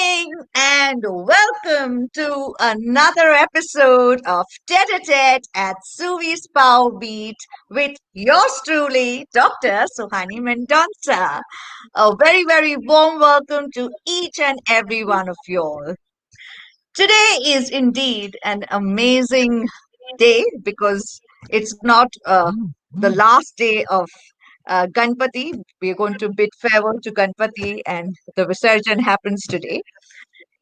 evening and welcome to another episode of Tete at Suvees Power Beat with yours truly, Dr. Suhani Mendonça. A very, very warm welcome to each and every one of you all. Today is indeed an amazing day because it's not the last day of Ganpati. We're going to bid farewell to Ganpati, and the Visarjan happens today.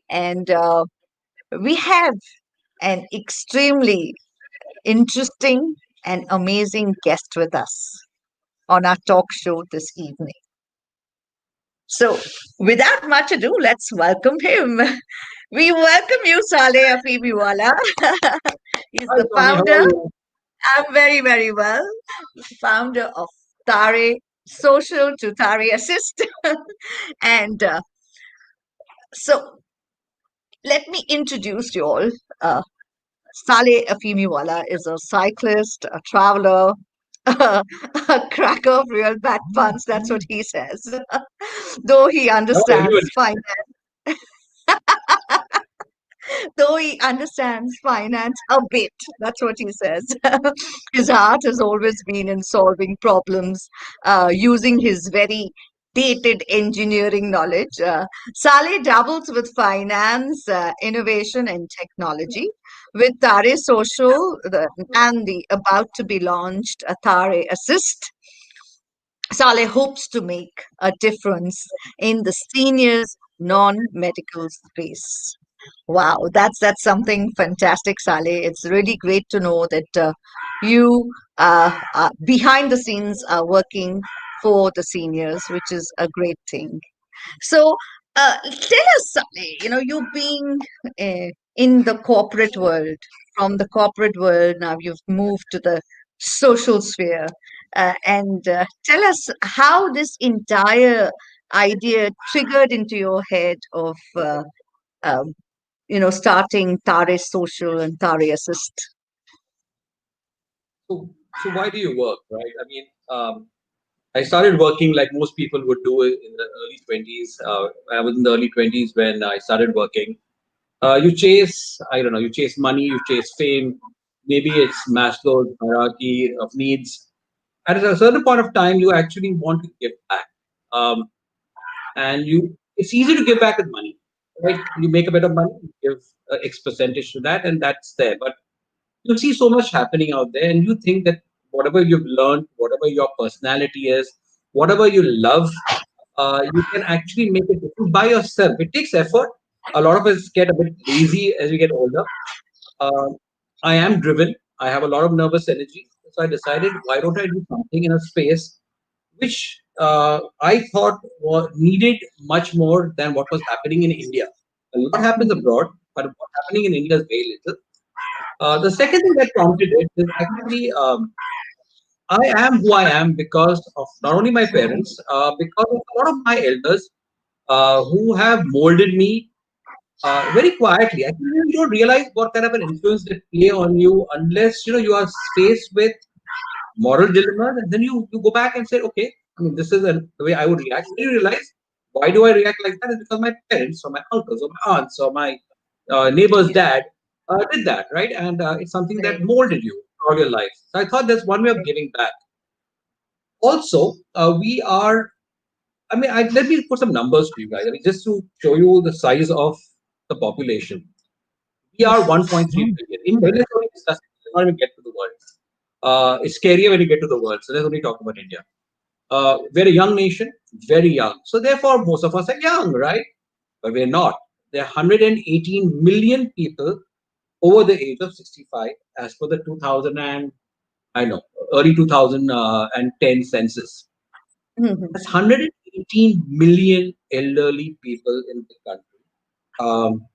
And we have an extremely interesting and amazing guest with us on our talk show this evening. So, without much ado, let's welcome him. We welcome you, Saleh Afimiwalla. He's Hi, the Tony. How are founder. you? I'm very, very well. Founder of Tare Social to Tare Assist. and so, let me introduce you all. Uh, Saleh Afimiwalla is a cyclist, a traveler, a cracker of real bad puns. That's what he says. Though he No, understands everybody. finance, though he understands finance a bit. That's what he says. His heart has always been in solving problems using his very dated engineering knowledge. Saleh dabbles with finance, innovation, and technology. With Tare Social and the about to be launched Tare Assist, Saleh hopes to make a difference in the seniors non-medical space. Wow, that's something fantastic, Saleh. It's really great to know that you behind the scenes are working for the seniors, which is a great thing. So, tell us, Saleh, you being in the corporate world, from the corporate world, now you've moved to the social sphere. And tell us how this entire idea triggered into your head of, um, starting Tare Social and Tare Assist. So why do you work, right? I started working like most people would do it in the early 20s. I was in the early 20s when I started working. You chase, I don't know, you chase money, you chase fame. Maybe it's Maslow's hierarchy of needs. At a certain point of time, you actually want to give back. Um, and it's easy to give back with money, right? You make a bit of money, you give X percentage to that, and that's there. But you see so much happening out there, and you think that whatever you've learned, whatever your personality is, whatever you love, you can actually make it different by yourself. It takes effort. A lot of us get a bit lazy as we get older. Um, I am driven. I have a lot of nervous energy. So I decided, why don't I do something in a space which I thought was needed much more than what was happening in India. A lot happens Mhm. abroad, but what's happening in India is very little. The second thing that prompted it is actually I am who I am because of not only my parents, because of a lot of my elders who have molded me very quietly. Actually, you don't realize what kind of an influence they play on you unless you are faced with moral dilemmas, and then you go back and say, okay, I mean, this is the way I would react. Then you realize, why do I react like that? It's because my parents or my uncles or my aunts or my neighbor's Yeah, dad did that, right? And it's something that right, molded you throughout your life. So I thought that's one way of right. giving back. Also, we are. I mean, let me put some numbers to you guys. I mean, just to show you the size of the population. We are 1.3 billion. In India, let's only discuss it. Let's not even get to the world. It's scarier when you get to the world. So let's only talk about India. We're a young nation, very young. So therefore, most of us are young, right? But we're not. There are 118 million people over the age of 65, as per the 2000 and I know early 2010 census. Mhm. That's 118 million elderly people in the country. Um,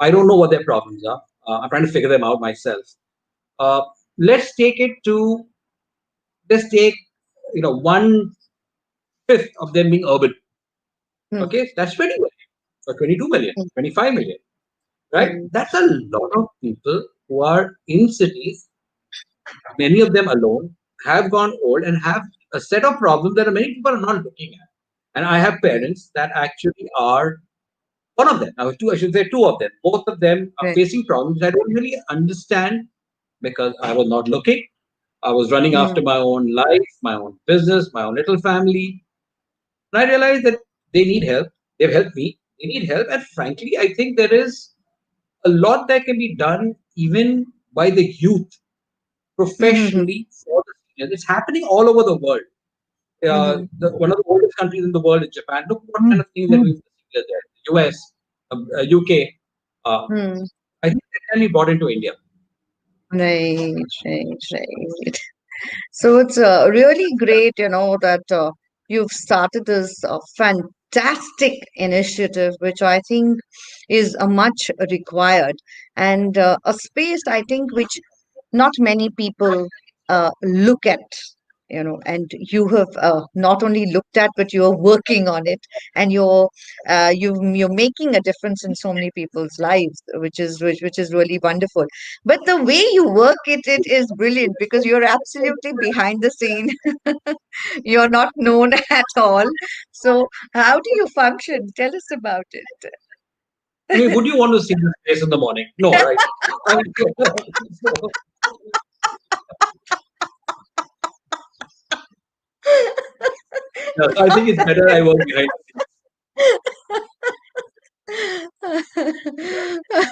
I don't know what their problems are. I'm trying to figure them out myself. Uh, let's take it to let's take 1/5 of them being urban. Mhm. Okay, that's 20 million or 22 million, 25 million, right? Mhm. That's a lot of people who are in cities, many of them alone, have gone old and have a set of problems that many people are not looking at. And I have parents that actually are one of them. I was two. I should say two of them. Both of them are Right. facing problems I don't really understand because I was not looking. I was running after Mm. my own life, my own business, my own little family. And I realized that they need help. They've helped me. They need help. And frankly, I think there is a lot that can be done even by the youth Mm-hmm. professionally for the seniors. It's happening all over the world. Mm-hmm. One of the oldest countries in the world is Japan. Look what kind of things they're doing for the seniors there. The US, UK. Uh, Mm. I think that can be brought into India. Right, right, right. So it's really great, that you've started this fantastic initiative, which I think is a much required and a space I think which not many people look at, and you have not only looked at, but you're working on it, and you're making a difference in so many people's lives, which is really wonderful. But the way you work it is brilliant because you're absolutely behind the scene. You're not known at all. So how do you function? Tell us about it. I mean, would you want to see this face in the morning? No, right? I mean, so, yeah, so I think it's better I work behind the scenes.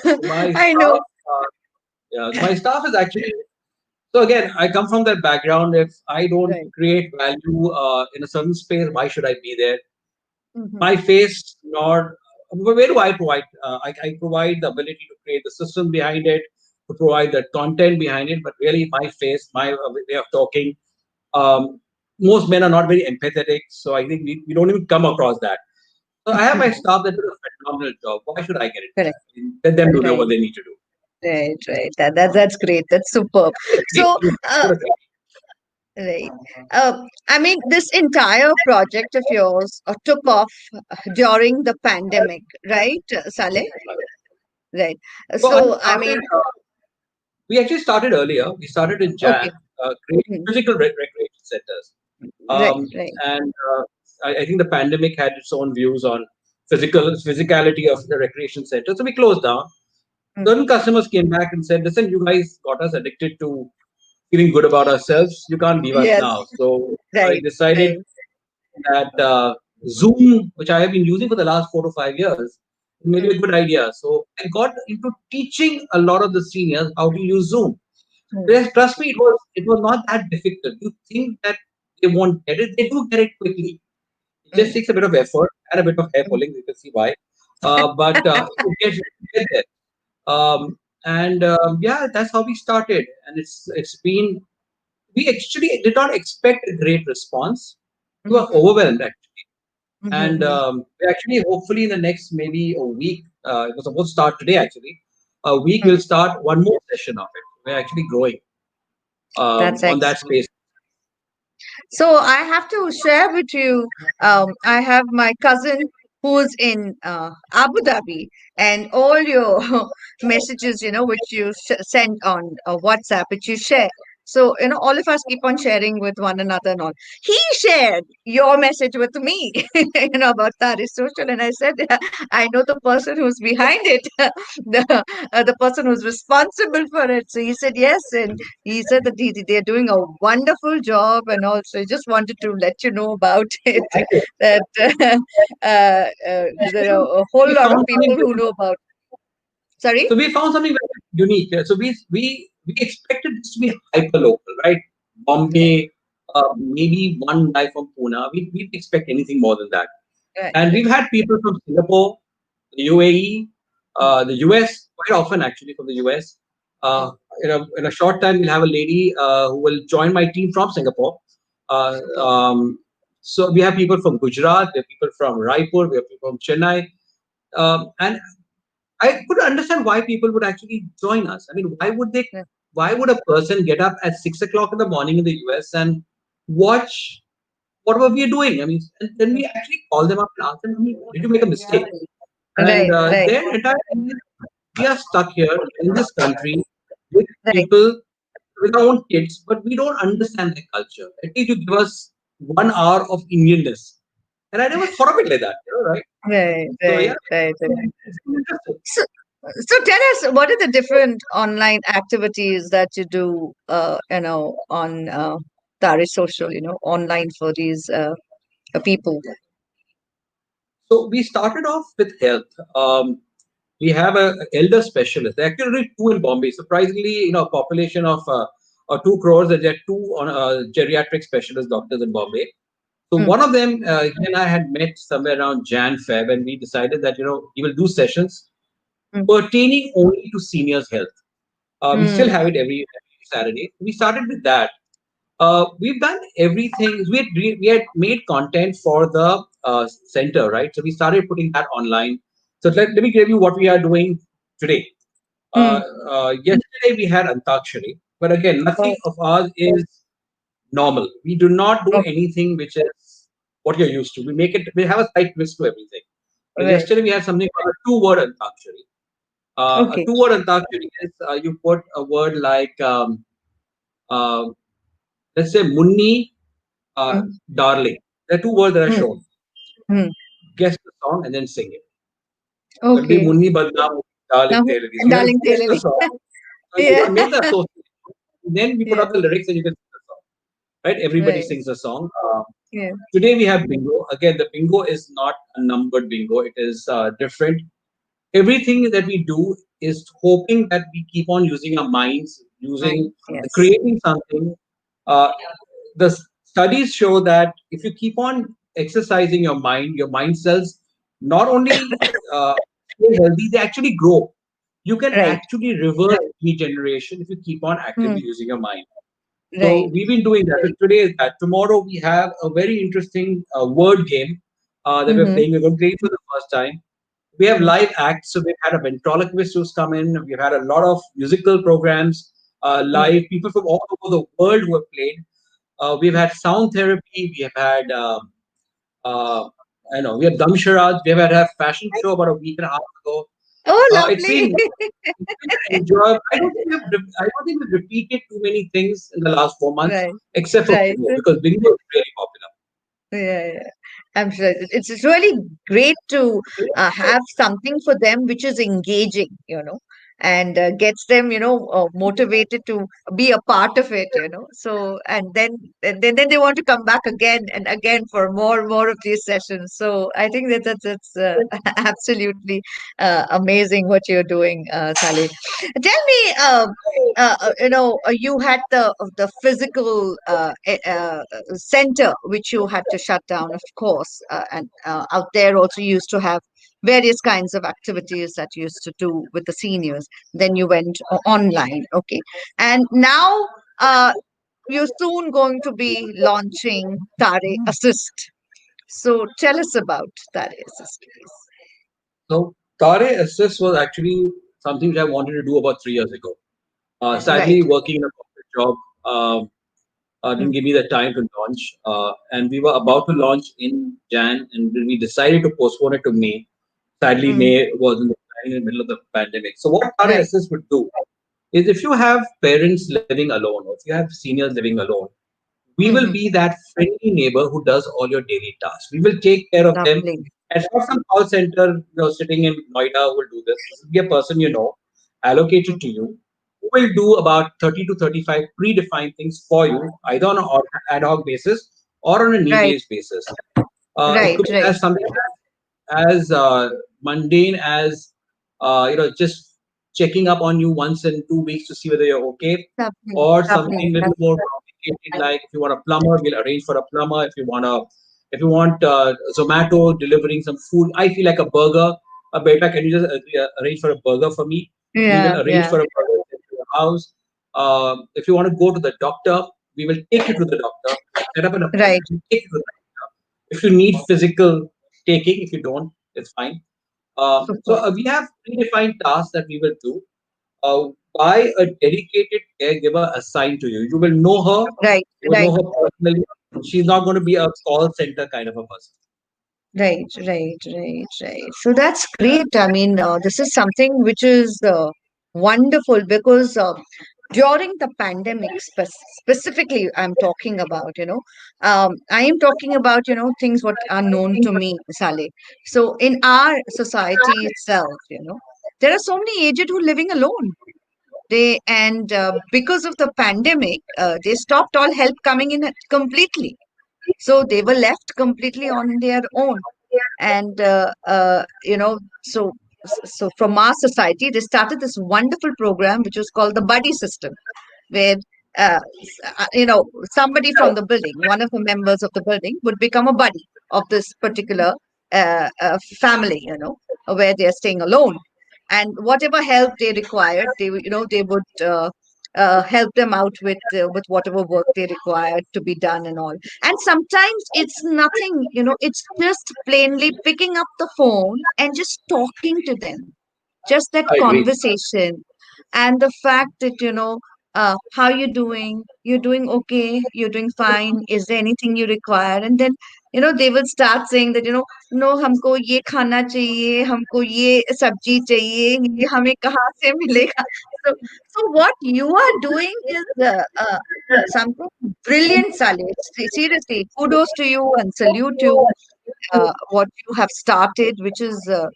So my I know. staff, yeah, so my staff is actually. So again, I come from that background. If I don't Right. create value in a certain space, why should I be there? Mhm. My face, nor where do I provide? I provide the ability to create the system behind it, to provide the content behind it. But really, my face, my way of talking. Um, Most men are not very empathetic, so I think we don't even come across that. So I have my staff that do a phenomenal job. Why should I get into Correct. that? I mean, let them do what Right. they need to do. Right. Right. That's great. That's superb. So, uh, right. I mean, this entire project of yours took off during the pandemic, right, Saleh? Right. So I So, I started. mean, We actually started earlier. We started in Jan, okay. creating Mm. physical recreation centers. Right. Right. And I think the pandemic had its own views on physicality of the recreation center. So we closed down. Mm. Certain customers came back and said, "Listen, you guys got us addicted to feeling good about ourselves. You can't leave us Yes. now." So I Right. decided Right. that Zoom, which I have been using for the last 4 to 5 years, may be Mm. a good idea. So I got into teaching a lot of the seniors how to use Zoom. Mm. Yes, trust me, it was not that difficult. You think that they won't get it, they do get it quickly. It just Mm. takes a bit of effort and a bit of hair Mm. pulling. You can see why. But you get there. And yeah, that's how we started, and it's been. We actually did not expect a great response. We were Mhm. overwhelmed actually, and Mhm. we actually hopefully in the next maybe a week. It was supposed to start today actually. A week Mm. we'll start one more session of it. We're actually growing That's on that excellent. space. So I have to share with you. I have my cousin who's in Abu Dhabi, and all your messages, which you send on WhatsApp, which you share. So all of us keep on sharing with one another and all. He shared your message with me, about Tari's Social, and I said, I know the person who's behind it, the person who's responsible for it. So he said yes, and he said that they're doing a wonderful job, and also I just wanted to let you know about it. Thank you. That there are a whole We lot of found people something who very, know about. Sorry. so we found something very unique. So we expected this to be hyper local, right? Right, Bombay, maybe one guy from Pune. We didn't expect anything more than that. right, And right. we've had people from Singapore, the UAE, Mm, the US, quite often actually from the US. mm, In a short time, we'll have a lady who will join my team from Singapore. Uh, superb. um, so we have people from Gujarat, we have people from Raipur, we have people from Chennai. And I could understand why people would actually join us. I mean, Yeah, why would a person get up at 6 o'clock in the morning in the US and watch whatever we are doing? I mean, and then mm. we actually call them up and ask them, I mean, did you make a mistake? And Right, right, their entire thing is, we are stuck here in this country with right. people, with our own kids, but we don't understand their culture. At least you give us 1 hour of Indianness. And I never thought of it like that, right? Right, So yeah, right, right, right. it's been interesting. So, so tell us, what are the different online activities that you do, on Tare Social, online for these people? So we started off with health. We have a elder specialist. There are actually two in Bombay. Surprisingly, a population of 2 crores, there are two on geriatric specialist doctors in Bombay. So Mm, one of them, he and I had met somewhere around Jan Feb, and we decided that he will do sessions mm, pertaining only to seniors' health. We still mm. have it every Saturday. We started with that. We've done everything. We had made content for the center, right? So we started putting that online. So let me give you what we are doing today. Uh, Mm. Yesterday we had Antakshari, but again, Oh, nothing of ours is normal. We do not do oh, anything which is what you're used to. We make it. We have a slight twist to everything. So right. yesterday we had something called a two-word Antakshari. A Okay. two-word Antakshari is you put a word like uh, let's say Munni, Mm, darling. There are two words that are mm, shown. mm. Guess the song and then sing it. Could be Okay. Munni Badnaam, Darling Now, Telegi. So you have to darling guess the Teleli. song. So you got Yeah. to make the association. Then we put Yeah. up the lyrics and you can sing the song. Right? Everybody Right. sings a song. Yeah. Today we have bingo. Again, the bingo is not a numbered bingo. It is different. Everything that we do is hoping that we keep on using our minds, Mine. using Yes. creating something. Uh, the studies show that if you keep on exercising your mind cells not only stay healthy, they actually grow. You can Right. actually reverse degeneration if you keep on Mm, actively using your mind. So right. we've been doing that. So today is that. Tomorrow we have a very interesting word game that we're Mm-hmm. playing. We're going to play it for the first time. We have Mm, live acts. So we've had a ventriloquist who's come in. We've had a lot of musical programs mm. live. People from all over the world who have played. We've had sound therapy. We have had, uh, I know, we have Damsharaj. We have had a fashion show about a week and a half ago. Oh, It's lovely. been enjoyable. I don't think we've repeated too many things in the last 4 months, Right. except for Right. bingo, because bingo is really popular. Yeah, yeah. I'm sure it's really great to have something for them which is engaging, and gets them, motivated to be a part of it, So, and then they want to come back again and again for more of these sessions. So I think that's absolutely amazing what you're doing, Saleh. Tell me, you had the physical center which you had to shut down, of course, and out there also you used to have various kinds of activities that you used to do with the seniors. Then you went online, okay, and now you're soon going to be launching Tare Assist. So tell us about Tare Assist, So Tare Assist was actually something which I wanted to do about 3 years ago. please. Right. Sadly, working in a corporate job didn't Mm, give me the time to launch. And we were about to launch in Jan, and we decided to postpone it to May. Sadly, mm, May was in the middle of the pandemic. So what Tare right. Assist would do is if you have parents living alone or if you have seniors living alone, we will Hmm. be that friendly neighbor who does all your daily tasks. We will take care of them. Lovely. And it's not some call center sitting in Noida who will do this. This will be a person allocated Mm, to you, who will do about 30 to 35 predefined things for you, either on an ad hoc basis or on a right. need-based basis. It Right. could be Right. as something as mundane as just checking up on you once in 2 weeks to see whether you're okay, Lovely. or Lovely. something a little more complicated like if you want a plumber, we'll arrange for a plumber. If you want Zomato delivering some food, I feel like a burger. Beta, can you just arrange for a burger for me? We will Yeah. arrange Yeah. for a burger to your house. If you want to go to the doctor, we will take you to the doctor, set up an Right. appointment, and take you to the doctor. If you need physical taking, if you don't, it's fine. So Super. we have predefined tasks that we will do by a dedicated caregiver assigned to you. You will know her. Right. You will know Right. her personally. She's not going to be a call center kind of a person. Right. Right. Right. Right. So that's great. I mean, this is something which is wonderful because during the pandemic specifically, I'm talking about, I am talking about, things what are known to me, Saleh. So in our society itself, there are so many aged who are living alone. They and Because of the pandemic, they stopped all help coming in completely. So they were left completely on their own. And so from our society, they started this wonderful program which was called the buddy system, where somebody from the building, one of the members of the building, would become a buddy of this particular family, where they are staying alone, and whatever help they required, they would help them out with whatever work they required to be done and all. And sometimes it's nothing, it's just plainly picking up the phone and just talking to them, just that I agree. conversation. And the fact that, how you doing, you're doing okay, you're doing fine, is there anything you require? And then, they will start saying that, no, हमको ये खाना चाहिए, हमको ये सब्जी चाहिए, ये हमें कहाँ से मिलेगा? so so what you are doing is something brilliant, Saleh. Seriously, kudos to you and salute you, what you have started, which is a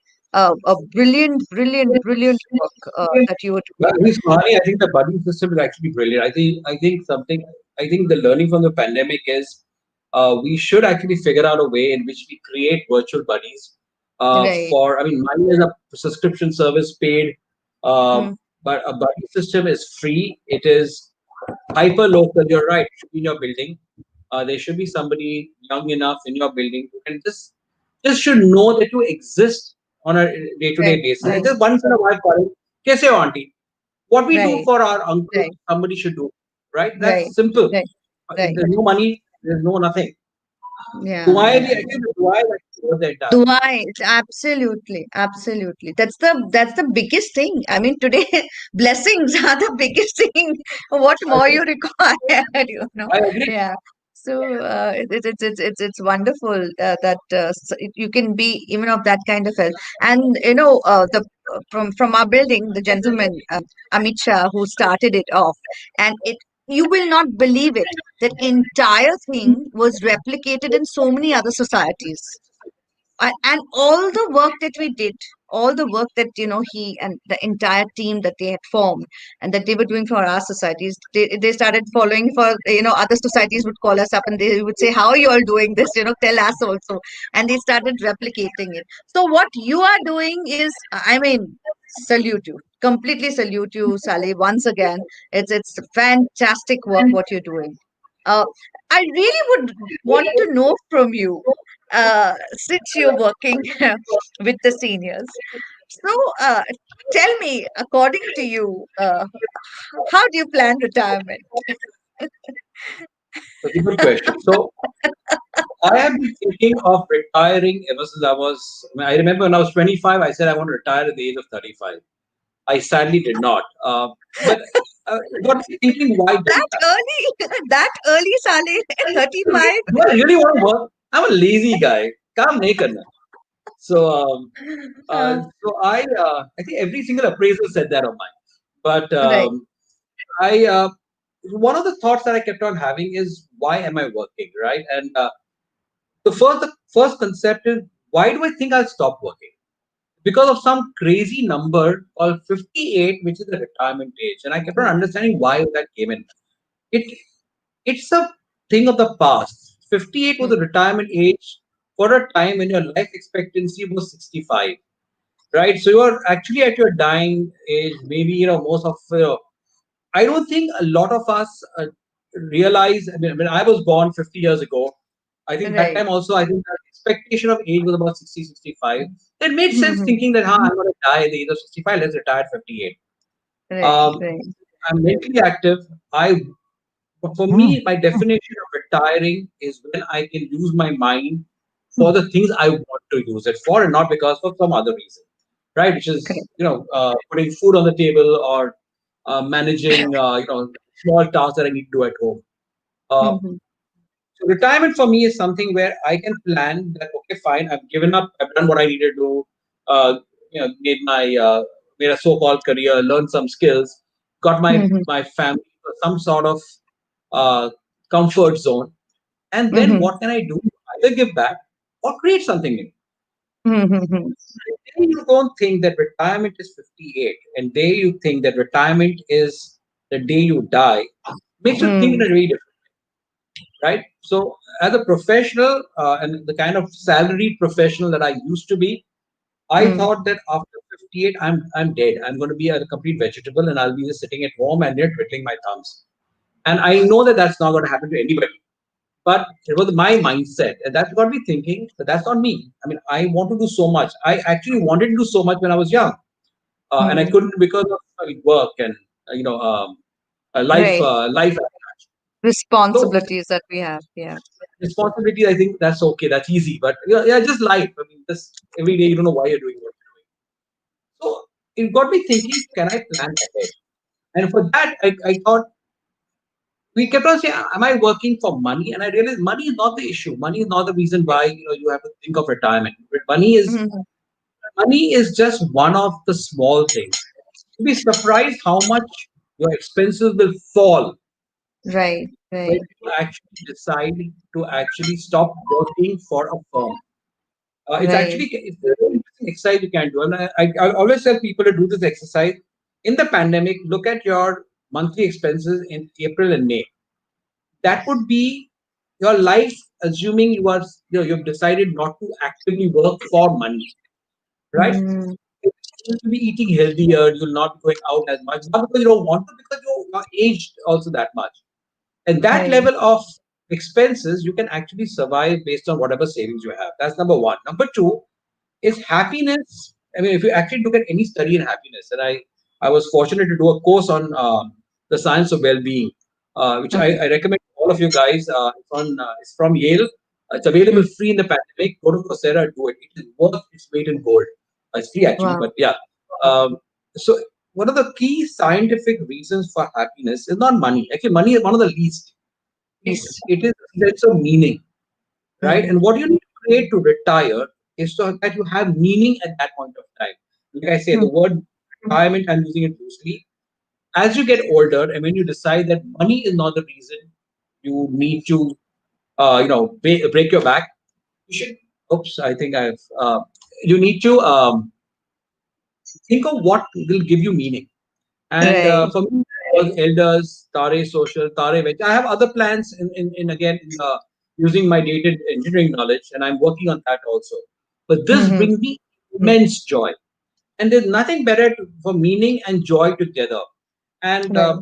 brilliant, brilliant, brilliant work that you are Well, doing. Miss Mahani, I think the buddy system is actually brilliant. I think the learning from the pandemic is we should actually figure out a way in which we create virtual buddies. Right. I mean, mine is a subscription service paid, uh, Mm, but a buddy system is free. It is hyper local. You're right. It should be in your building. There should be somebody young enough in your building who can just should know that you exist on a day-to-day right, basis. And right, just once in a while, calling, "Kaise ho, auntie?" What we do right, for our uncle, right, somebody should do, right? right, That's simple. right, right. There's no money, there's no nothing. Yeah, Duai, yeah, I think the Duai was the entire. Dubai, absolutely, absolutely. That's the biggest thing. I mean, today blessings are the biggest thing. What I more you agree. require, you know? I agree. Yeah. So it's wonderful that you can be even of that kind of help. And the from our building, the gentleman Amit Shah, who started it off, and it, you will not believe it, that entire thing was replicated in so many other societies. And all the work that we did, all the work that, he and the entire team that they had formed and that they were doing for our societies, they started following for, other societies would call us up and they would say, how are you all doing this, tell us also. And they started replicating it. So what you are doing is, I mean, salute you, completely salute you, Saleh, once again. It's fantastic work what you're doing. uh, I really would want to know from you, since you're working with the seniors. So, tell me, according to you, how do you plan retirement? That's a good question. So I have been thinking of retiring ever since I remember when I was 25, I said I want to retire at the age of 35. I sadly did not. But got me thinking, why That didn't I? early, that early, Saleh, 35? Do I really want to work? I'm a lazy guy. काम नहीं करना. So, I think every single appraiser said that of mine. But Right, I one of the thoughts that I kept on having is why am I working, right? And the first concept is why do I think I'll stop working? Because of some crazy number called 58, which is the retirement age, and I kept on understanding why that came in. It it's a thing of the past. 58 was the retirement age for a time when your life expectancy was 65, right? So you are actually at your dying age. Maybe most of I don't think a lot of us realize. I mean, when I was born 50 years ago, I think that right, time also, I think the expectation of age was about 60, 65. It made sense mhm, thinking that, I'm going to die at the age of 65, let's retire at 58. right, Um, right, I'm mentally active. For me, my definition of retiring is when I can use my mind for the things I want to use it for and not because of some other reason, right? Which is, correct. putting food on the table or managing, small tasks that I need to do at home. Uh, Mhm, so retirement for me is something where I can plan that, okay, fine, I've given up, I've done what I needed to, made a so-called career, learn some skills. got Mhm. my family to some sort of uh, comfort zone. And then Mhm. what can I do? Either give back or create something new. Mhm. Then you don't think that retirement is 58, and day you think that retirement is the day you die, makes you think in Mm. a very different, right? So, as a professional and the kind of salaried professional that I used to be, I Mm. thought that after 58, I'm dead. I'm going to be a complete vegetable, and I'll be just sitting at home and there twiddling my thumbs. And I know that that's not going to happen to anybody. But it was my mindset, and that got me thinking that that's not me. I mean, I want to do so much. I actually wanted to do so much when I was young, and I Mm. couldn't because of work and Right. life. So Responsibilities that we have. Yeah. responsibility, I think that's okay, that's easy. But yeah, just life. I mean, just every day you don't know why you're doing what you're doing. So it got me thinking, can I plan ahead? And for that, I thought we kept on saying, am I working for money? And I realized money is not the issue. Money is not the reason why you have to think of retirement. But Mhm. money is just one of the small things. You'll be surprised how much your expenses will fall Right. when Right. you actually decide to actually stop working for a firm. Right. It's a very interesting exercise you can do. And I always tell people to do this exercise. In the pandemic, look at your monthly expenses in April and May. That would be your life, assuming you've decided not to actively work for money, right? Mm. You'll be eating healthier, you'll not be going out as much, not because you don't want to, because you're aged also that much. And that Right. level of expenses, you can actually survive based on whatever savings you have. That's number one. Number two is happiness. I mean, if you actually look at any study in happiness, and I was fortunate to do a course on the science of well-being, which Okay. I recommend to all of you guys. It's from Yale. It's available Mm. free in the pandemic. Go to Coursera and do it. It is worth its weight in gold. It's free actually, Wow. but yeah. Um, so one of the key scientific reasons for happiness is not money. Actually, money is one of the least. Peace. It is a sense of meaning, right? Mm. And what you need to create to retire is so that you have meaning at that point of time. Like I say, Mm. the word retirement, I'm using it loosely. As you get older, and when you decide that money is not the reason you need to, break your back, you should. Oops, I think I've. You need to think of what will give you meaning. And Right. for me, it was elders, Tare Social, Tare Veg. I have other plans in again using my data engineering knowledge, and I'm working on that also. But this Mhm. brings me immense joy, and there's nothing better for meaning and joy together. And Right.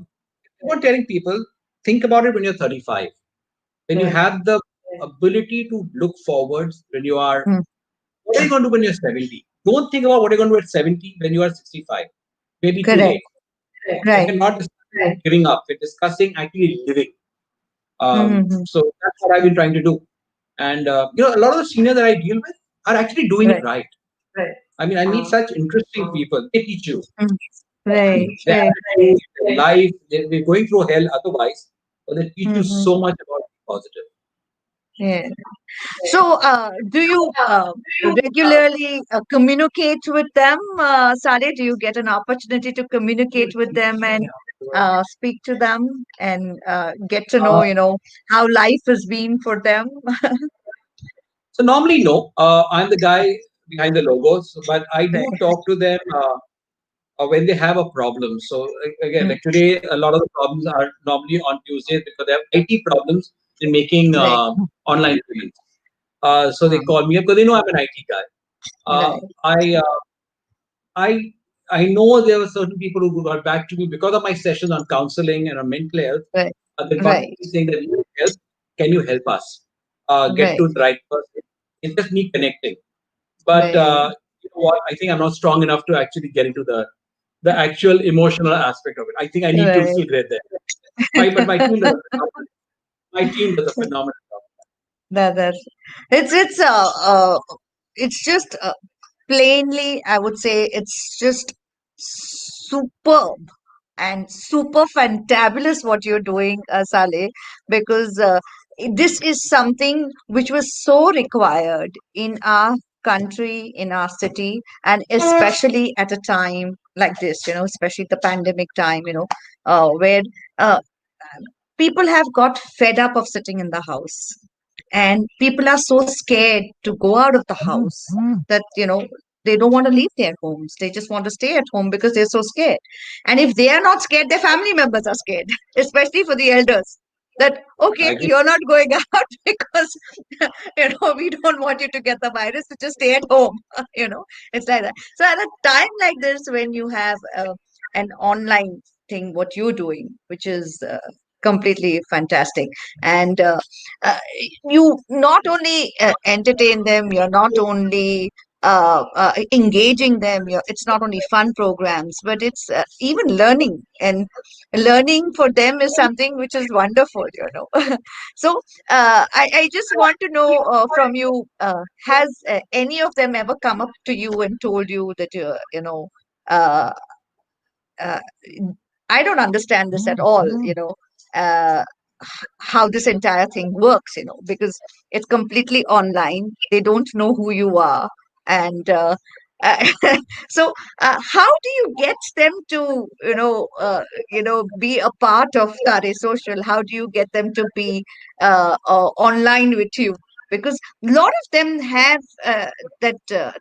I'm telling people, think about it when you're 35, when you Right. have the ability to look forwards. When you are, Mm. what are you going to do when you're 70? Don't think about what you're going to do at 70 when you are 65. Maybe too Correct. late. Right. We're not discussing giving up. We're discussing actually living. Mhm. So that's what I've been trying to do. And a lot of the seniors that I deal with are actually doing it Right. right. I mean, I meet such interesting people. They teach you Mm. Right. their Right. attitude, their life. They're going through hell otherwise, but they teach you Mhm. so much about positive. Yeah. So, do you regularly communicate with them, Saleh? Do you get an opportunity to communicate with them and speak to them and get to know, how life has been for them? So normally, no, I'm the guy behind the logos, but I Right. do talk to them when they have a problem. So again, Mm. like today, a lot of the problems are normally on Tuesdays because they have IT problems in making Right. online payments. So they Um, call me up because they know I'm an IT guy. Uh, right. I uh, I I know there were certain people who got back to me because of my sessions on counseling and on mental health. Right. They got Right. to me saying that we need help. Can you help us get Right. to the right person? It's just me connecting. But Right. you know what? I think I'm not strong enough to actually get into the actual emotional aspect of it. I think I need to Right. still get there. But my team does a phenomenal. My team does a phenomenal job. That's it's just plainly, I would say it's just superb and super fantabulous what you're doing, Saleh, because this is something which was so required in our country, in our city, and especially at a time like this, especially the pandemic time, where uh, people have got fed up of sitting in the house, and people are so scared to go out of the house that they don't want to leave their homes. They just want to stay at home because they're so scared. And if they are not scared, their family members are scared, especially for the elders, that I okay, agree. you're not going out because we don't want you to get the virus, so just stay at home. It's like that. So at a time like this, when you have an online thing, what you're doing, which is completely fantastic, and you not only entertain them, you're not only engaging them, it's not only fun programs, but it's even learning, and learning for them is something which is wonderful. So I just want to know from you, has any of them ever come up to you and told you that uh, uh, I don't understand this at all, uh, how this entire thing works, because it's completely online. They don't know who you are. And uh, so, how do you get them to, be a part of Tare Social? How do you get them to be online with you? Because a lot of them have that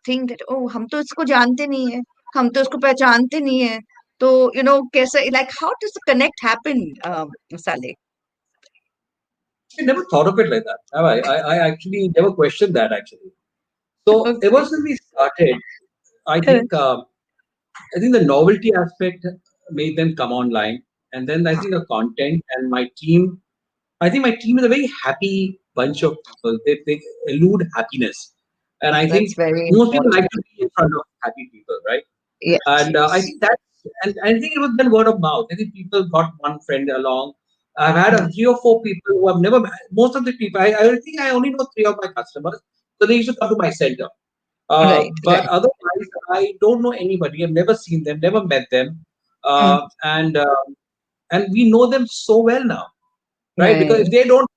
thing that, oh, हम तो इसको जानते नहीं है, हम तो इसको पहचानते नहीं है. तो कैसे, like, how does the connect happen, Saleh? I never thought of it like that. Have I actually never questioned that actually. So ever Okay, since we started, I correct. think I think the novelty aspect made them come online, and then I think the content and my team. I think my team is a very happy bunch of people. They elude happiness, and I That's think very most people like important. to be in front of happy people, right? Yes, And I yes. think that, and I think it was then word of mouth. I think people got one friend along. I've had Mm. three or four people who have never. Most of the people, I think I only know three of my customers, so they used to come to my center. Right, But right. otherwise, I don't know anybody. I've never seen them, never met them, Mm. and we know them so well now, right? Because if Right. they don't,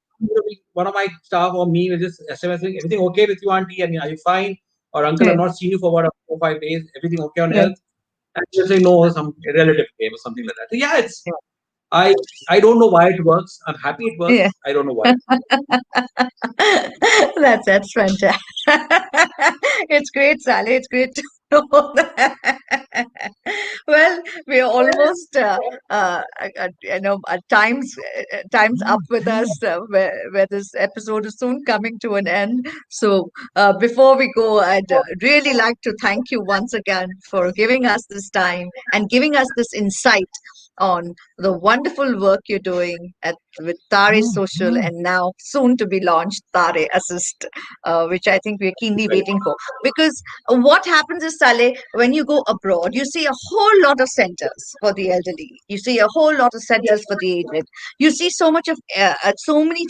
one of my staff or me will just SMSing, everything okay with you, auntie? I mean, are you fine? Or uncle, I've Yeah, not seen you for about 4 5 days. Everything okay on right. health? And they'll say no, some relative came or something like that. So yeah, it's Yeah. I I don't know why it works. I'm happy it Yeah. works. I don't know why. That's fantastic. It's great, Sally. It's great to know that. Well, we're almost, time's up with us, where this episode is soon coming to an end. So, before we go, I'd really like to thank you once again for giving us this time and giving us this insight on the wonderful work you're doing with Tare Social, and now soon to be launched Tare Assist, which I think we're keenly waiting for. Because what happens is, Saleh, when you go abroad, you see a whole lot of centers for the elderly. You see a whole lot of centers for the aged. You see so many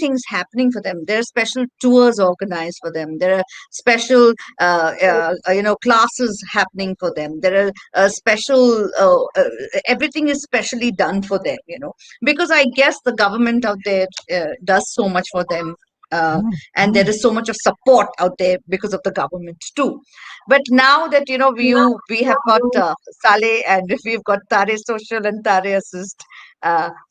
things happening for them. There are special tours organized for them. There are special, classes happening for them. There are special, everything is specially done for them, because I guess the government out there does so much for them. And there is so much of support out there because of the government too. But now that we have got Saleh, and we've got Tare Social and Tare Assist,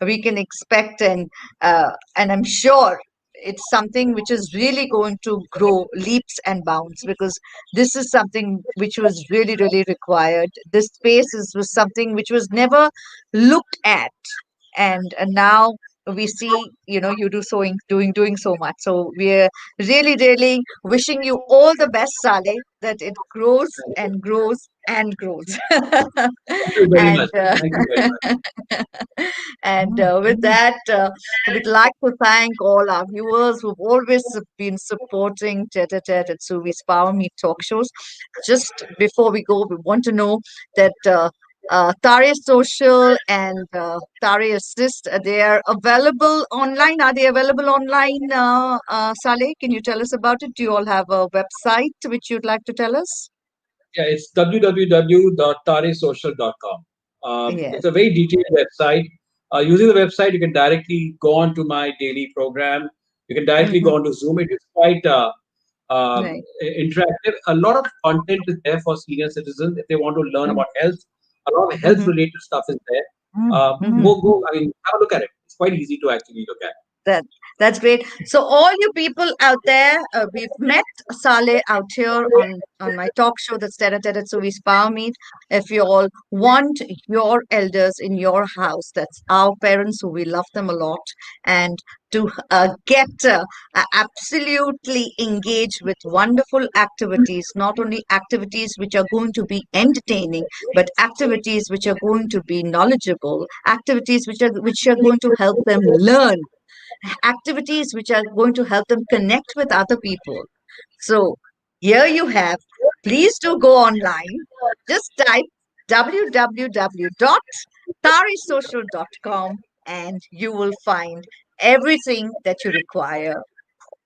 we can expect, and I'm sure it's something which is really going to grow leaps and bounds, because this is something which was really, really required. This space was something which was never looked at, and now we see, you doing so much. So we're really, really wishing you all the best, Saleh, that it grows Thank you. and grows and grows. Thank you very And much. Thank you very much. and with that, we'd like to thank all our viewers who've always been supporting Tete at Suvees Power Meet Talk shows. Just before we go, we want to know that Tare Social and Tare Assist, they are available online. Are they available online, Saleh? Can you tell us about it? Do you all have a website which you'd like to tell us? Yeah, it's www.taresocial.com. It's Yes. a very detailed website. Using the website, you can directly go on to my daily program. You can directly Hmm. go on to Zoom. It is quite Right. interactive. A lot of content is there for senior citizens if they want to learn Mm, about health. A lot of health mhm, related stuff is there. mhm. Go. I mean, have a look at it. It's quite easy to actually look at. That that's great. So all you people out there, we've met Saleh out here on my talk show, that's Tete Suvees Power Meet. If you all want your elders in your house, that's our parents who we love them a lot, and to get absolutely engaged with wonderful activities, not only activities which are going to be entertaining, but activities which are going to be knowledgeable, activities which are going to help them learn, activities which are going to help them connect with other people. So here you have. Please do go online. Just type www.tarisocial.com and you will find everything that you require.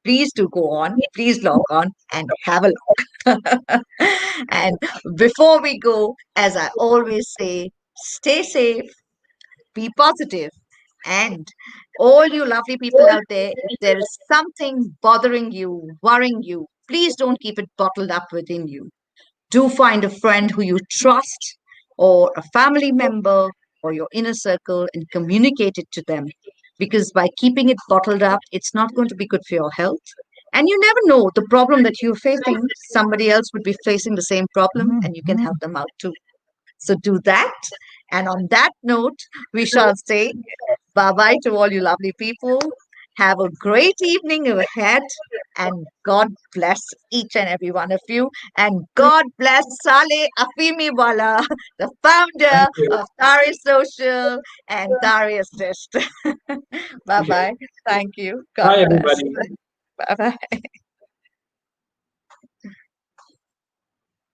Please do go on. Please log on and have a look. And before we go, as I always say, stay safe, be positive, and all you lovely people out there, if there is something bothering you, worrying you, please don't keep it bottled up within you. Do find a friend who you trust, or a family member, or your inner circle, and communicate it to them. Because by keeping it bottled up, it's not going to be good for your health. And you never know, the problem that you're facing, somebody else would be facing the same problem, and you can help them out too. So do that. And on that note, we shall say bye bye to all you lovely people. Have a great evening ahead. And God bless each and every one of you. And God bless Saleh Afimiwalla, the founder Thank you. of Tari Social and Tari Assist. Bye Thank you. bye. Thank you. God Bye, bless. everybody. Bye bye.